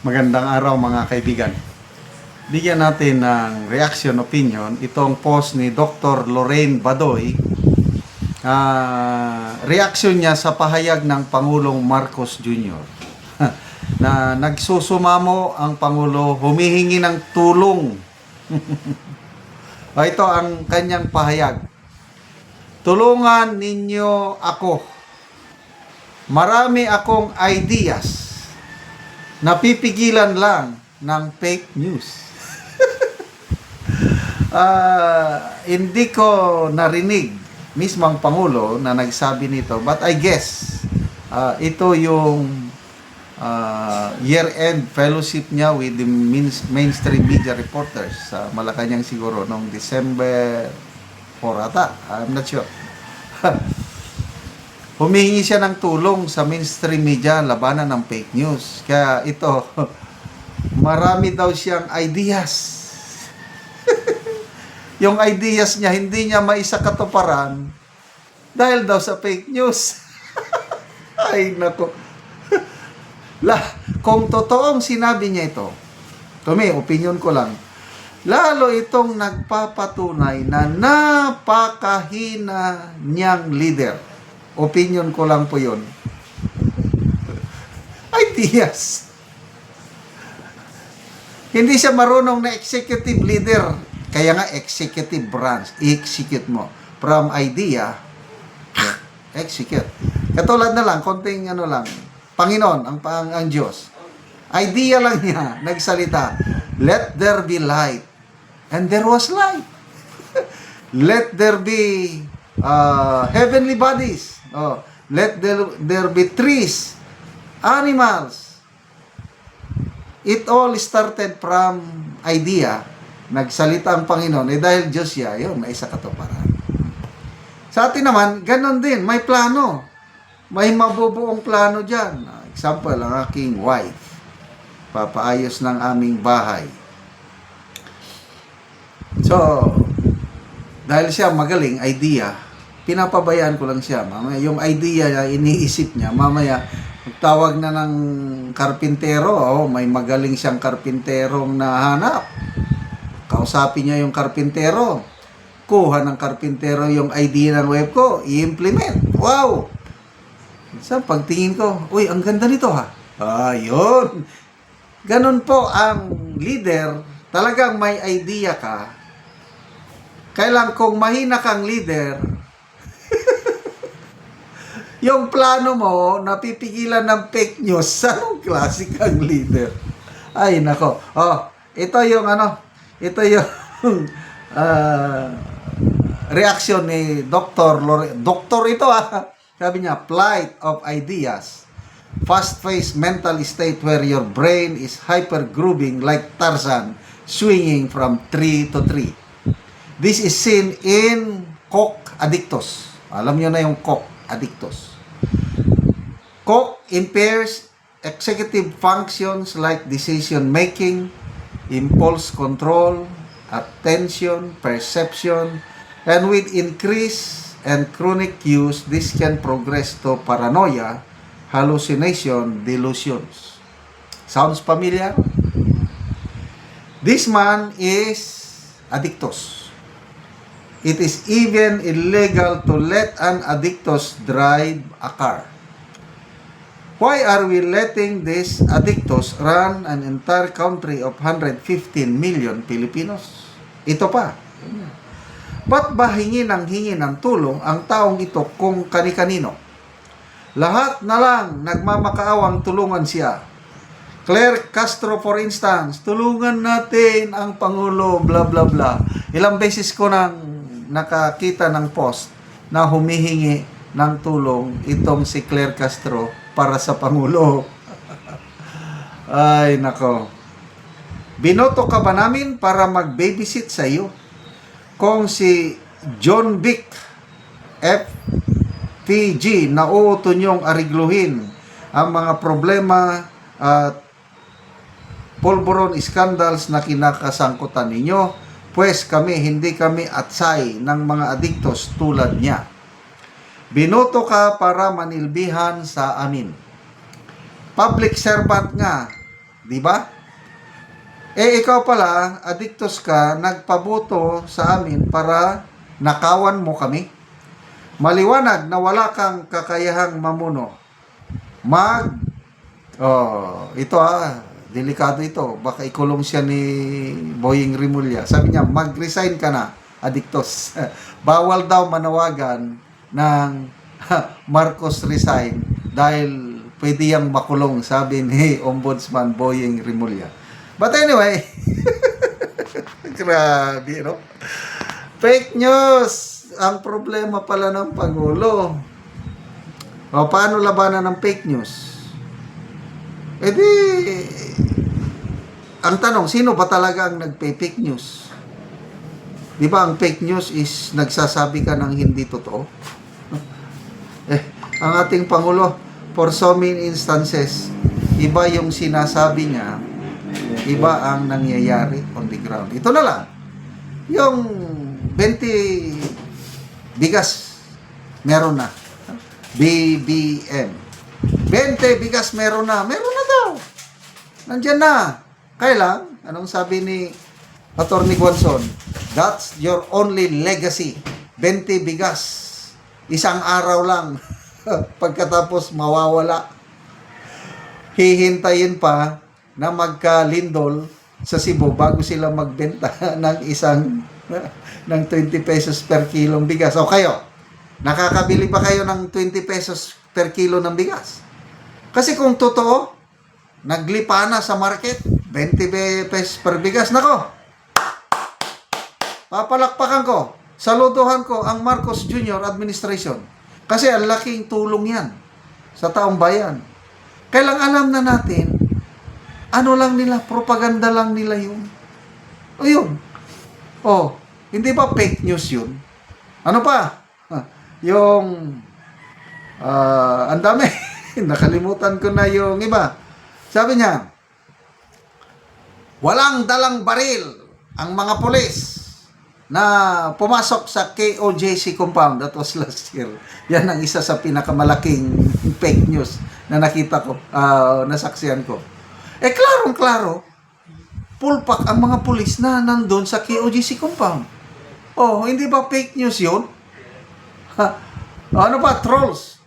Magandang araw mga kaibigan. Bigyan natin ng reaction opinion itong post ni Dr. Lorraine Badoy. Reaction niya sa pahayag ng Pangulong Marcos Jr. na nagsusumamo ang Pangulo, humihingi ng tulong. Ito ang kanyang pahayag. Tulungan ninyo ako. Marami akong ideas. Napipigilan lang ng fake news. Hindi ko narinig mismo ang Pangulo na nagsabi nito, but I guess ito yung year-end fellowship niya with the mainstream media reporters sa Malacanang siguro noong December 4 ata. I'm not sure. Humihingi siya ng tulong sa mainstream media labanan ng fake news. Kaya ito, marami daw siyang ideas. Yung ideas niya, hindi niya maisakatuparan dahil daw sa fake news. Ay, nako. Kung totoong sinabi niya ito, opinion ko lang, lalo itong nagpapatunay na napakahina niyang leader. Opinion ko lang po yun. Ideas. Hindi siya marunong na executive leader. Kaya nga executive branch. I-execute mo. From idea, execute. Katulad na lang, konting ano lang. Panginoon, ang Diyos. Idea lang niya, nagsalita. Let there be light. And there was light. Let there be heavenly bodies. Let there be trees, animals. It all started from idea. Nagsalita ang Panginoon. Dahil Diyos siya, yun, may isa katuparan. Sa atin naman, ganon din. May plano. May mabubuong plano dyan. Example, ang aking wife. Papaayos ng aming bahay. So, dahil siya magaling, idea, pinapabayaan ko lang siya. Mamaya, yung idea na iniisip niya, mamaya, magtawag na ng karpintero, may magaling siyang karpinterong nahanap. Kausapin niya yung karpintero. Kuha ng karpintero yung idea ng web ko, i-implement. Wow! So, pagtingin ko, uy, ang ganda nito ha. Yun. Ganun po ang leader, talagang may idea ka. Kailan kung mahina kang leader, yung plano mo, napipigilan ng fake news, anong klase kang leader? Ay, nako. Ito yung reaction ni Dr. Lorraine. Doktor ito Sabi niya, flight of ideas. Fast-paced mental state where your brain is hyper-grooving like Tarzan, swinging from tree to tree. This is seen in coke addictus. Alam niyo na yung coke addictus. Coke impairs executive functions like decision-making, impulse control, attention, perception, and with increase and chronic use, this can progress to paranoia, hallucination, delusions. Sounds familiar? This man is addictus. It is even illegal to let an addictus drive a car. Why are we letting this addictus run an entire country of 115 million Filipinos? Ito pa. Ba't ba hingi ng tulong ang taong ito kung kani-kanino? Lahat na lang nagmamakaawang tulungan siya. Claire Castro, for instance, tulungan natin ang Pangulo, bla bla bla. Ilang beses ko nang nakakita ng post na humihingi ng tulong itong si Claire Castro para sa Pangulo. Ay, nako. Binoto ka ba namin para mag-babysit sa iyo? Kung si John Vic FPG na uuto niyong arigluhin ang mga problema at pulburon scandals na kinakasangkutan ninyo, pues hindi kami atsay ng mga adiktos tulad niya. Binoto ka para manilbihan sa amin. Public servant nga, Di ba? Eh, ikaw pala, adiktos ka, nagpaboto sa amin para nakawan mo kami. Maliwanag na wala kang kakayahang mamuno. Ito delikado ito. Baka ikulong siya ni Boying Rimulya. Sabi niya, mag-resign ka na, adiktos. Bawal daw manawagan ng Marcos resign dahil pwede yang makulong, sabi ni Ombudsman Boying Rimulya. But anyway, grabe, no? Fake news! Ang problema pala ng Pangulo. O, paano labanan ng fake news? E di, ang tanong, sino ba talaga ang nagpe-fake news? Di ba ang fake news is nagsasabi ka ng hindi totoo? Ang ating Pangulo, for so many instances, iba yung sinasabi niya, iba ang nangyayari on the ground. Ito na lang, yung 20 bigas, meron na. BBM. 20 bigas, meron na. Meron na daw. Nandyan na. Kailang, anong sabi ni Atty. Guanzon? That's your only legacy. 20 bigas. Isang araw lang. Pagkatapos mawawala. Hihintayin pa na magkalindol sa Cebu bago sila magbenta ng ng 20 pesos per kilong bigas. O kayo, nakakabili ba kayo ng 20 pesos per kilo ng bigas? Kasi kung totoo, naglipa na sa market, 20 pesos per bigas. Nako, papalakpakan ko, saluduhan ko ang Marcos Jr. administration. Kasi ang laking tulong yan sa taong bayan. Kailang alam na natin, ano lang nila, propaganda lang nila yun. O yun. O, hindi ba fake news yun? Ano pa? Yung, ang dami. Nakalimutan ko na yung iba. Sabi niya, walang dalang baril ang mga pulis na pumasok sa KOJC compound. That was last year. Yan ang isa sa pinakamalaking fake news na nakita ko, nasaksihan ko. Eh, klarong-klaro, pulpak ang mga pulis na nandun sa KOJC compound. Oh, hindi ba fake news yun? Ano ba, trolls?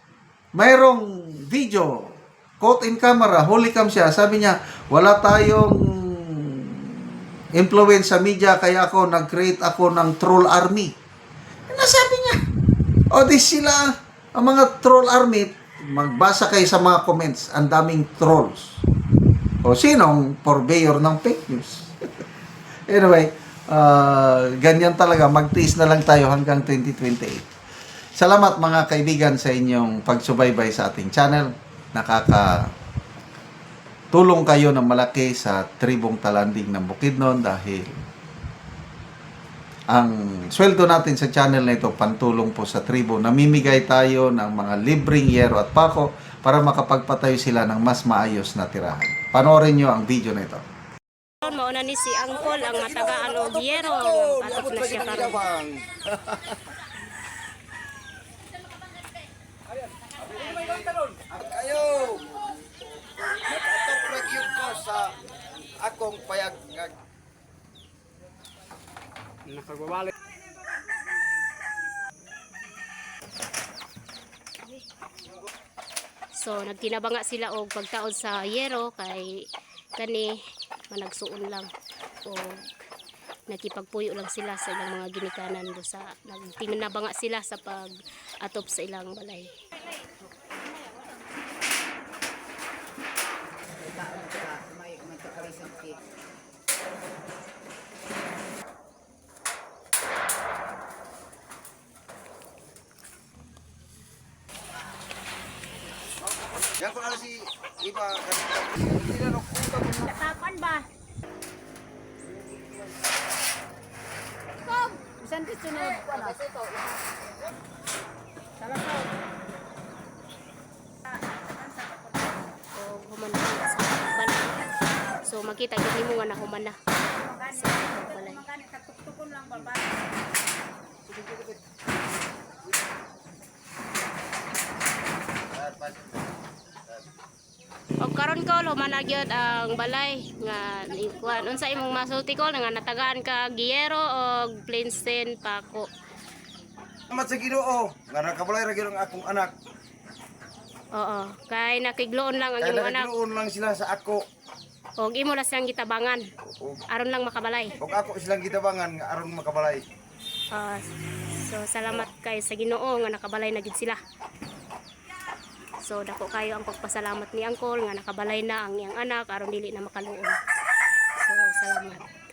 Mayroong video, caught in camera, holy cam siya. Sabi niya, wala tayong influence sa media, kaya ako, nag-create ako ng troll army. Nasabi niya. O, di sila, ang mga troll army, magbasa kayo sa mga comments, ang daming trolls. O, sinong purveyor ng fake news? Anyway, ganyan talaga, magtiis na lang tayo hanggang 2028. Salamat mga kaibigan sa inyong pagsubaybay sa ating channel. Tulong kayo ng malaki sa tribong Talanding ng Bukidnon dahil ang sweldo natin sa channel na ito pantulong po sa tribo. Namimigay tayo ng mga libreng yero at pako para makapagpatayo sila ng mas maayos na tirahan. Panoorin nyo ang video na ito. Mauna ni si Angkol ang matagaan og yero, patok na siya karon. Ayo. Nakatok ra gyud ko sa akong payag nakagbabalik. So nagtinabanga sila og pagtaod sa yero kay kani managsuon lang o nakipagpuyo lang sila sa ilang mga ginikanan do sa nagtinabanga sila sa pag-atop sa ilang balay. Yan ko na si iba Natapan ba? Kom, bisan sunod wala. Humana sa balay. So makita gid nimo nga na humana sa balay. Og karon ko humanag gyud ang balay nga kuan unsa imong masulti ko nga natagaan ka Giyero og Plainsten Pako. Salamat sa Ginoo nga nakabalay ra gyud ang akong anak. Oo, kay nakigloon lang ang Kaya imong anak nagluon lang sila sa ako. og imo na siyang gitabangan Ug aron lang makabalay. ako silang gitabangan nga aron makabalay. Ah, so salamat kay sa Ginoo nga nakabalay na gid sila. So dako kayo ang pagpasalamat ni Angkol nga nakabalay na ang iyang anak aron dili na makaluon. So salamat.